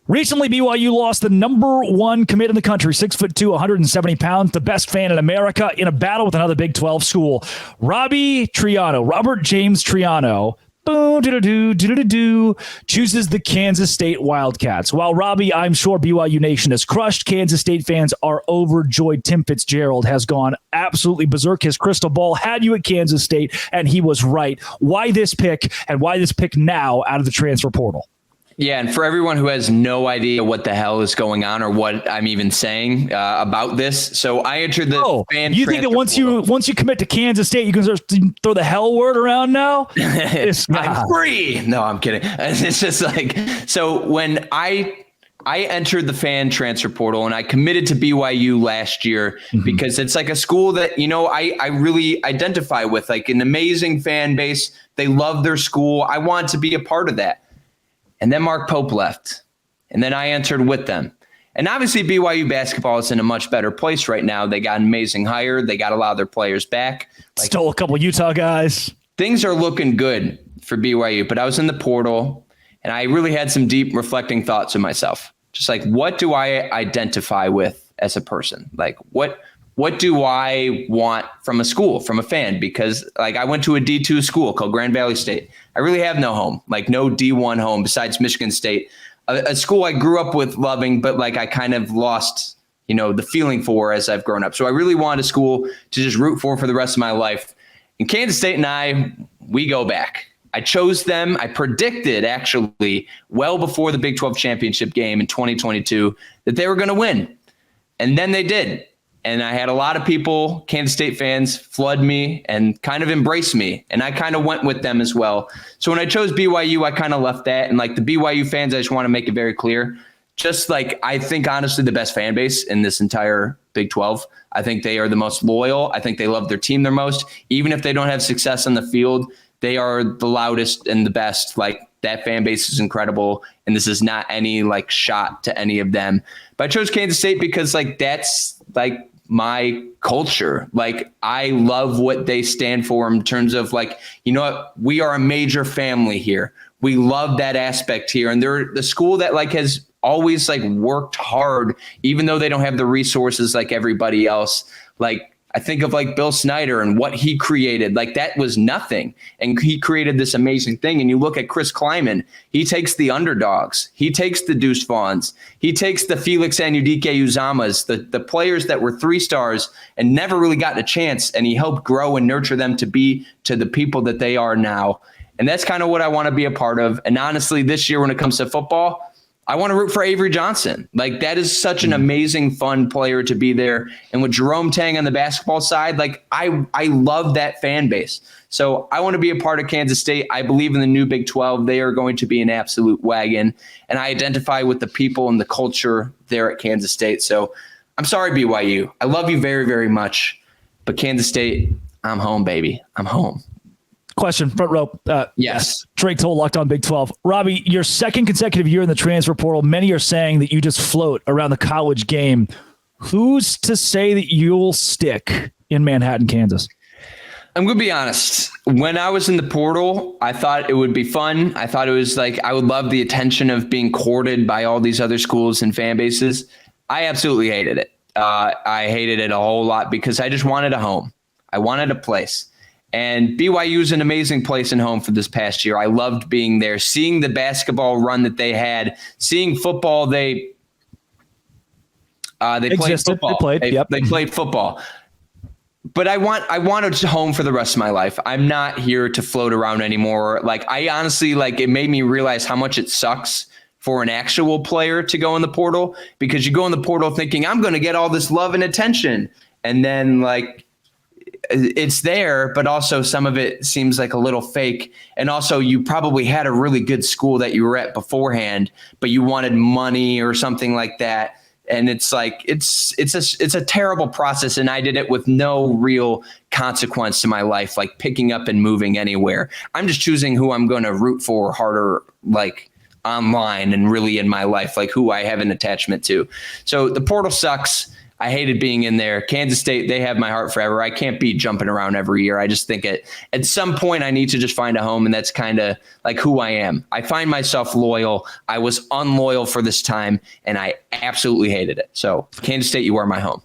Recently, BYU lost the number one commit in the country, 6'2", 170 pounds, the best fan in America, in a battle with another Big 12 school. Robert James Triano, chooses the Kansas State Wildcats. While Robbie, I'm sure BYU Nation is crushed, Kansas State fans are overjoyed. Tim Fitzgerald has gone absolutely berserk. His crystal ball had you at Kansas State, and he was right. Why this pick, and why this pick now out of the transfer portal? Yeah, and for everyone who has no idea what the hell is going on or what I'm even saying about this, so I entered the fan. You think that once you commit to Kansas State, you can start to throw the hell word around now? I'm free. No, I'm kidding. It's just like, so when I entered the fan transfer portal and I committed to BYU last year because it's like a school that, you know, I really identify with, like an amazing fan base. They love their school. I want to be a part of that. And then Mark Pope left, and then I entered with them. And obviously BYU basketball is in a much better place right now. They got an amazing hire. They got a lot of their players back. Stole a couple Utah guys. Things are looking good for BYU, but I was in the portal, and I really had some deep reflecting thoughts of myself. Just like, what do I identify with as a person? Like, what do I want from a school, from a fan? Because like I went to a D2 school called Grand Valley State. I really have no home, like no D1 home besides Michigan State, a school I grew up with loving, but like I kind of lost, you know, the feeling for as I've grown up. So I really wanted a school to just root for the rest of my life. And Kansas State and we go back. I chose them. I predicted actually well before the Big 12 championship game in 2022 that they were going to win. And then they did. And I had a lot of people, Kansas State fans, flood me and kind of embrace me. And I kind of went with them as well. So when I chose BYU, I kind of left that. And like the BYU fans, I just want to make it very clear. Just like I think, honestly, the best fan base in this entire Big 12. I think they are the most loyal. I think they love their team the most. Even if they don't have success on the field, they are the loudest and the best. Like that fan base is incredible. And this is not any like shot to any of them. But I chose Kansas State because like that's like my culture. Like I love what they stand for in terms of like, you know what, we are a major family here. We love that aspect here. And they're the school that like has always like worked hard, even though they don't have the resources like everybody else. Like I think of like Bill Snyder and what he created, like that was nothing. And he created this amazing thing. And you look at Chris Kleiman, he takes the underdogs, he takes the Deuce Vaughns, he takes the Felix Anudike Uzamas, the players that were 3 stars and never really got a chance. And he helped grow and nurture them to be to the people that they are now. And that's kind of what I want to be a part of. And honestly, this year, when it comes to football, I want to root for Avery Johnson. Like that is such an amazing, fun player to be there. And with Jerome Tang on the basketball side, like I love that fan base. So I want to be a part of Kansas State. I believe in the new Big 12. They are going to be an absolute wagon. And I identify with the people and the culture there at Kansas State. So I'm sorry, BYU. I love you very, very much. But Kansas State, I'm home, baby. I'm home. Question, front row. Yes. Drake Toll, Locked On Big 12. Robbie, your second consecutive year in the transfer portal, many are saying that you just float around the college game. Who's to say that you'll stick in Manhattan, Kansas? I'm going to be honest. When I was in the portal, I thought it would be fun. I thought it was like I would love the attention of being courted by all these other schools and fan bases. I absolutely hated it. I hated it a whole lot because I just wanted a home. I wanted a place. And BYU is an amazing place and home for this past year. I loved being there, seeing the basketball run that they had, seeing football. They played football. They played football. But I wanted a home for the rest of my life. I'm not here to float around anymore. Like I honestly, like it made me realize how much it sucks for an actual player to go in the portal, because you go in the portal thinking I'm going to get all this love and attention, and then like it's there, but also some of it seems like a little fake. And also you probably had a really good school that you were at beforehand, but you wanted money or something like that. And it's like, it's a terrible process. And I did it with no real consequence to my life, like picking up and moving anywhere. I'm just choosing who I'm going to root for harder, like online and really in my life, like who I have an attachment to. So the portal sucks. I hated being in there. Kansas State, they have my heart forever. I can't be jumping around every year. I just think at some point I need to just find a home, and that's kind of like who I am. I find myself loyal. I was unloyal for this time, and I absolutely hated it. So Kansas State, you are my home.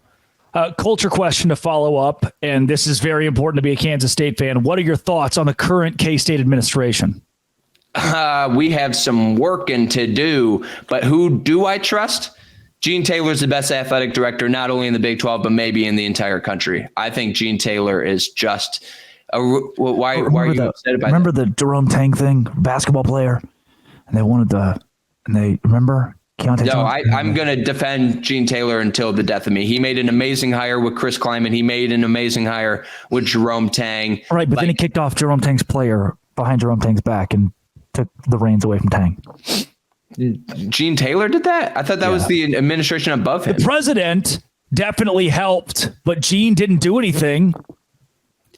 Culture question to follow up, and this is very important to be a Kansas State fan. What are your thoughts on the current K-State administration? We have some working to do, but who do I trust? Gene Taylor's the best athletic director, not only in the Big 12, but maybe in the entire country. I think Gene Taylor is just why are you upset about that? Remember the Jerome Tang thing, basketball player? And they wanted remember? No, I'm going to defend Gene Taylor until the death of me. He made an amazing hire with Chris Kleiman. He made an amazing hire with Jerome Tang. Right, but then he kicked off Jerome Tang's player behind Jerome Tang's back and took the reins away from Tang. Gene Taylor did that? I thought that was the administration above him. The president definitely helped, but Gene didn't do anything.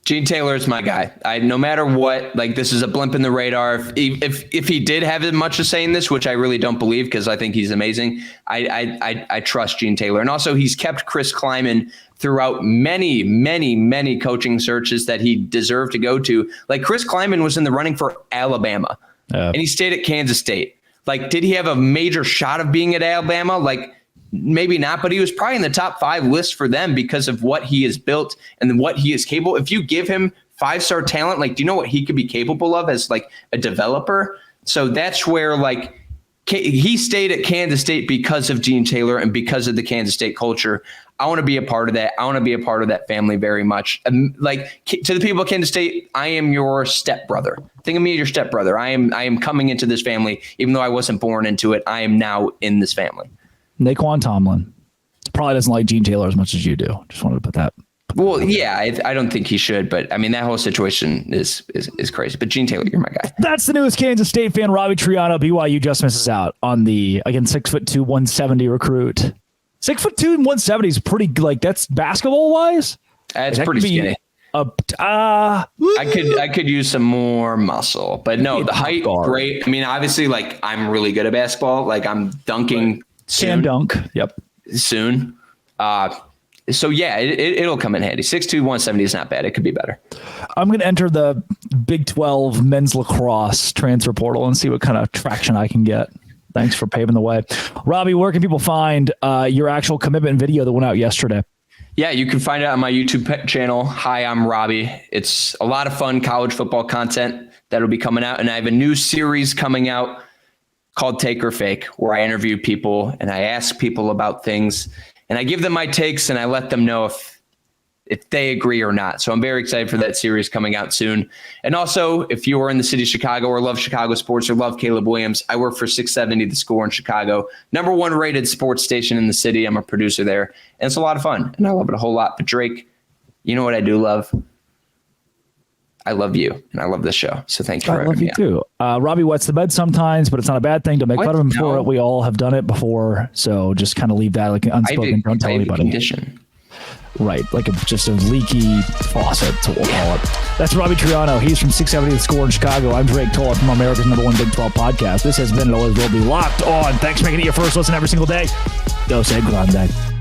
Gene Taylor is my guy. No matter what, like, this is a blimp in the radar. If he did have as much to say in this, which I really don't believe, because I think he's amazing, I trust Gene Taylor. And also, he's kept Chris Kleiman throughout many, many, many coaching searches that he deserved to go to. Like, Chris Kleiman was in the running for Alabama, and he stayed at Kansas State. Like, did he have a major shot of being at Alabama? Like, maybe not, but he was probably in the top 5 list for them because of what he has built and what he is capable. If you give him 5-star talent, like, do you know what he could be capable of as like a developer? So that's where, like, he stayed at Kansas State because of Gene Taylor and because of the Kansas State culture. I want to be a part of that. I want to be a part of that family very much. Like, to the people of Kansas State, I am your stepbrother. Think of me as your stepbrother. I am coming into this family, even though I wasn't born into it. I am now in this family. Naquan Tomlin probably doesn't like Gene Taylor as much as you do. Just wanted to put that. Well, yeah, I don't think he should, but I mean, that whole situation is crazy. But Gene Taylor, you're my guy. That's the newest Kansas State fan, Robbie Triano. BYU just misses out on the, again, 6'2", 170 recruit. 6'2", 170 is pretty, like, that's basketball wise. That's pretty skinny. I could use some more muscle, but no, the height, great. I mean, obviously, like, I'm really good at basketball. Like, I'm dunking soon. Can dunk. Yep. Soon. So yeah, it'll come in handy. 6'2", 170 is not bad. It could be better. I'm going to enter the Big 12 men's lacrosse transfer portal and see what kind of traction I can get. Thanks for paving the way. Robbie, where can people find your actual commitment video that went out yesterday? Yeah, you can find it on my YouTube channel. Hi, I'm Robbie. It's a lot of fun college football content that'll be coming out. And I have a new series coming out called Take or Fake, where I interview people and I ask people about things and I give them my takes and I let them know if they agree or not. So I'm very excited for that series coming out soon. And also, if you are in the city of Chicago or love Chicago sports or love Caleb Williams, I work for 670 The Score in Chicago, #1 rated sports station in the city. I'm a producer there, and it's a lot of fun, and I love it a whole lot. But Drake, you know what I do love? I love you, and I love this show. So thank you for having me. I love you too. Robbie wets the bed sometimes, but it's not a bad thing to make fun of him for it. We all have done it before, so just kind of leave that like unspoken. Don't tell anybody. Condition. Right, like just a leaky faucet, so we'll call it. That's Robbie Triano. He's from 670 The Score in Chicago. I'm Drake Tollett from America's #1 Big 12 podcast. This has been and always will be Locked On. Thanks for making it your first listen every single day. Dose Grande.